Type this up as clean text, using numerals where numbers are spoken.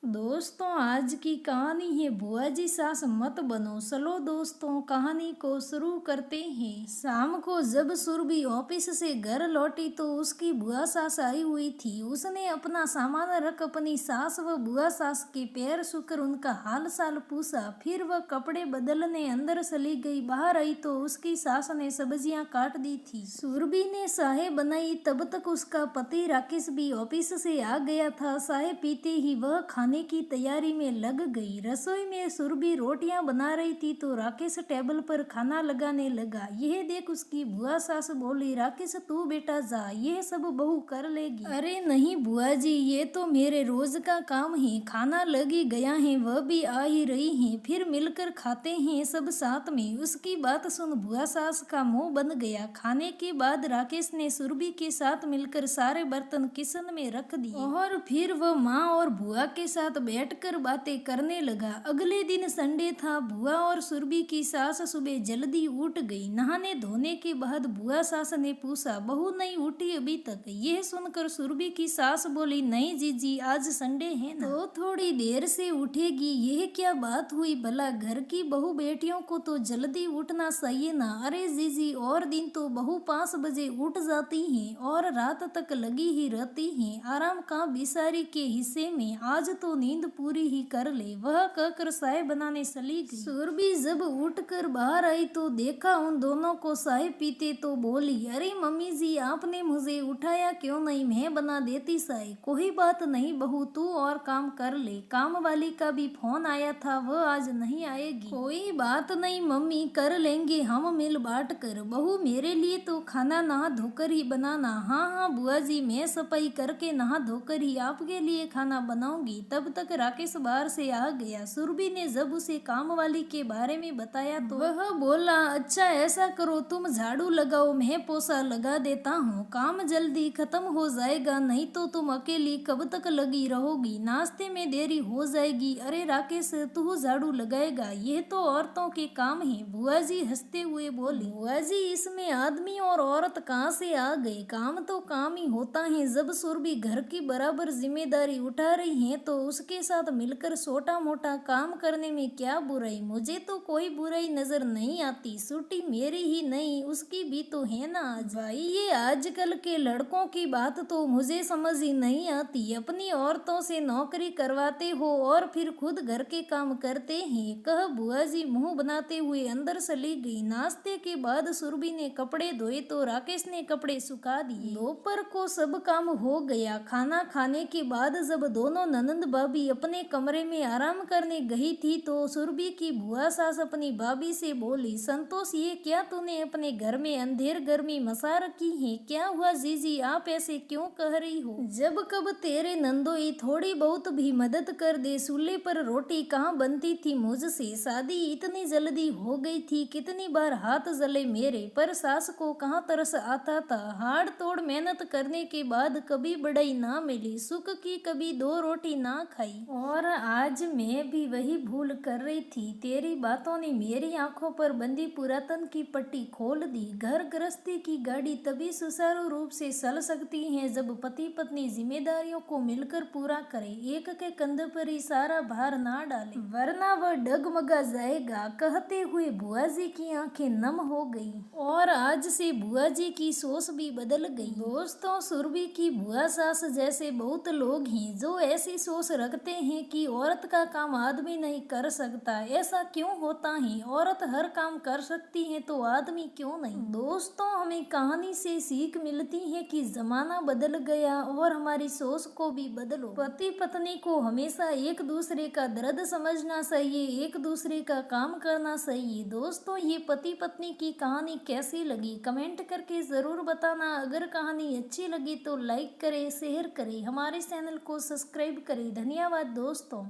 दोस्तों आज की कहानी है बुआ जी सास मत बनो। चलो दोस्तों कहानी को शुरू करते हैं। शाम को जब सुरभि ऑफिस से घर लौटी तो उसकी बुआ सास आई हुई थी। उसने अपना सामान रख अपनी सास व बुआ सास के पैर छूकर उनका हाल चाल पूछा। फिर वह कपड़े बदलने अंदर चली गई। बाहर आई तो उसकी सास ने सब्जियां काट दी थी। सुरभि ने चाय बनाई। तब तक उसका पति राकेश भी ऑफिस से आ गया था। चाय पीते ही वह खाने की तैयारी में लग गई। रसोई में सुरभि रोटियां बना रही थी तो राकेश टेबल पर खाना लगाने लगा। यह देख उसकी बुआ सास बोली, राकेश तू बेटा जा, यह सब बहू कर लेगी। अरे नहीं बुआ जी, ये तो मेरे रोज का काम है। खाना लगी गया है, वह भी आ ही रही है, फिर मिलकर खाते हैं सब साथ में। उसकी बात सुन बुआ सास का मुंह बन गया। खाने के बाद राकेश ने सुरभि के साथ मिलकर सारे बर्तन किचन में रख दिए और फिर वह माँ और बुआ के साथ बैठकर बातें करने लगा। अगले दिन संडे था। बुआ और सुरभि की सास सुबह जल्दी उठ गई। नहाने धोने के बाद बुआ सास ने पूछा, बहू नहीं उठी अभी तक? यह सुनकर सुरभि की सास बोली, नहीं जीजी आज संडे है ना, तो थोड़ी देर से उठेगी। यह क्या बात हुई भला? घर की बहू बेटियों को तो जल्दी उठना चाहिए ना। अरे जीजी और दिन तो बहू 5 बजे उठ जाती है और रात तक लगी ही रहती है। आराम का बिसारी के हिस्से में, आज तो नींद पूरी ही कर ले। वह कहकर चाय बनाने चली गई। सुरभि जब उठकर बाहर आई तो देखा उन दोनों को चाय पीते तो बोली, अरे मम्मी जी आपने मुझे उठाया क्यों नहीं? मैं बना देती चाय। कोई बात नहीं बहू, तू और काम कर ले। काम वाली का भी फोन आया था, वह आज नहीं आएगी। कोई बात नहीं मम्मी, कर लेंगे हम मिल बांट कर। बहू मेरे लिए तो खाना नहा धोकर ही बनाना। हाँ हाँ बुआ जी, मैं सफाई करके नहा धोकर ही आपके लिए खाना बनाऊंगी। तब तक राकेश बाहर से आ गया। सुरभि ने जब उसे काम वाली के बारे में बताया तो वह बोला, अच्छा ऐसा करो तुम झाड़ू लगाओ, मैं पोछा लगा देता हूँ। काम जल्दी खत्म हो जाएगा, नहीं तो तुम अकेली कब तक लगी रहोगी, नाश्ते में देरी हो जाएगी। अरे राकेश तू झाड़ू लगाएगा, यह तो औरतों के काम है। बुआ जी हंसते हुए बोली, बुआ जी इसमें आदमी और औरत कहाँ से आ गए? काम तो काम ही होता है। जब सुरभि घर की बराबर जिम्मेदारी उठा रही है तो उसके साथ मिलकर छोटा मोटा काम करने में क्या बुराई? मुझे तो कोई बुराई नजर नहीं आती। छुट्टी मेरी ही नहीं उसकी भी तो है ना। भाई ये आजकल के लड़कों की बात तो मुझे समझ ही नहीं आती। अपनी औरतों से नौकरी करवाते हो और फिर खुद घर के काम करते हैं, कह बुआ जी मुंह बनाते हुए अंदर चली गई। नाश्ते के बाद सुरभि ने कपड़े धोए तो राकेश ने कपड़े सुखा दिए। दोपहर को सब काम हो गया। खाना खाने के बाद जब दोनों ननंद भाभी अपने कमरे में आराम करने गई थी तो सुरभि की बुआ सास अपनी भाभी से बोली, संतोष ये क्या तूने अपने घर में अंधेर गर्मी मचा रखी है? क्या हुआ जीजी, आप ऐसे क्यों कह रही हो? जब कब तेरे नंदोई थोड़ी बहुत भी मदद कर दे। चूल्हे पर रोटी कहाँ बनती थी मुझसे? शादी इतनी जल्दी हो गई थी, कितनी बार हाथ जले मेरे, पर सास को कहाँ तरस आता था। हाड़ तोड़ मेहनत करने के बाद कभी बढ़ई ना मिली, सुख की कभी 2 रोटी ना खाई। और आज मैं भी वही भूल कर रही थी। तेरी बातों ने मेरी आंखों पर बंदी पुरातन की पट्टी खोल दी। घर गृहस्थी की गाड़ी तभी सुचारू रूप से चल सकती है जब पति पत्नी जिम्मेदारियों को मिलकर पूरा करे, एक के कंधे पर ही सारा भार ना डाले, वरना वह डगमगा जाएगा। कहते हुए बुआ जी की आंखें नम हो गई और आज से बुआ जी की सोच भी बदल गई। दोस्तों सुरभि की बुआ सास जैसे बहुत लोग हैं जो ऐसी सोच रखते हैं कि औरत का काम आदमी नहीं कर सकता। ऐसा क्यों होता है? औरत हर काम कर सकती है तो आदमी क्यों नहीं? दोस्तों हमें कहानी से सीख मिलती है कि जमाना बदल गया और हमारी सोच को भी बदलो। पति पत्नी को हमेशा एक दूसरे का दर्द समझना चाहिए, एक दूसरे का काम करना चाहिए। दोस्तों ये पति पत्नी की कहानी कैसी लगी कमेंट करके जरूर बताना। अगर कहानी अच्छी लगी तो लाइक करें, शेयर करें, हमारे चैनल को सब्सक्राइब करें। धन्यवाद दोस्तों।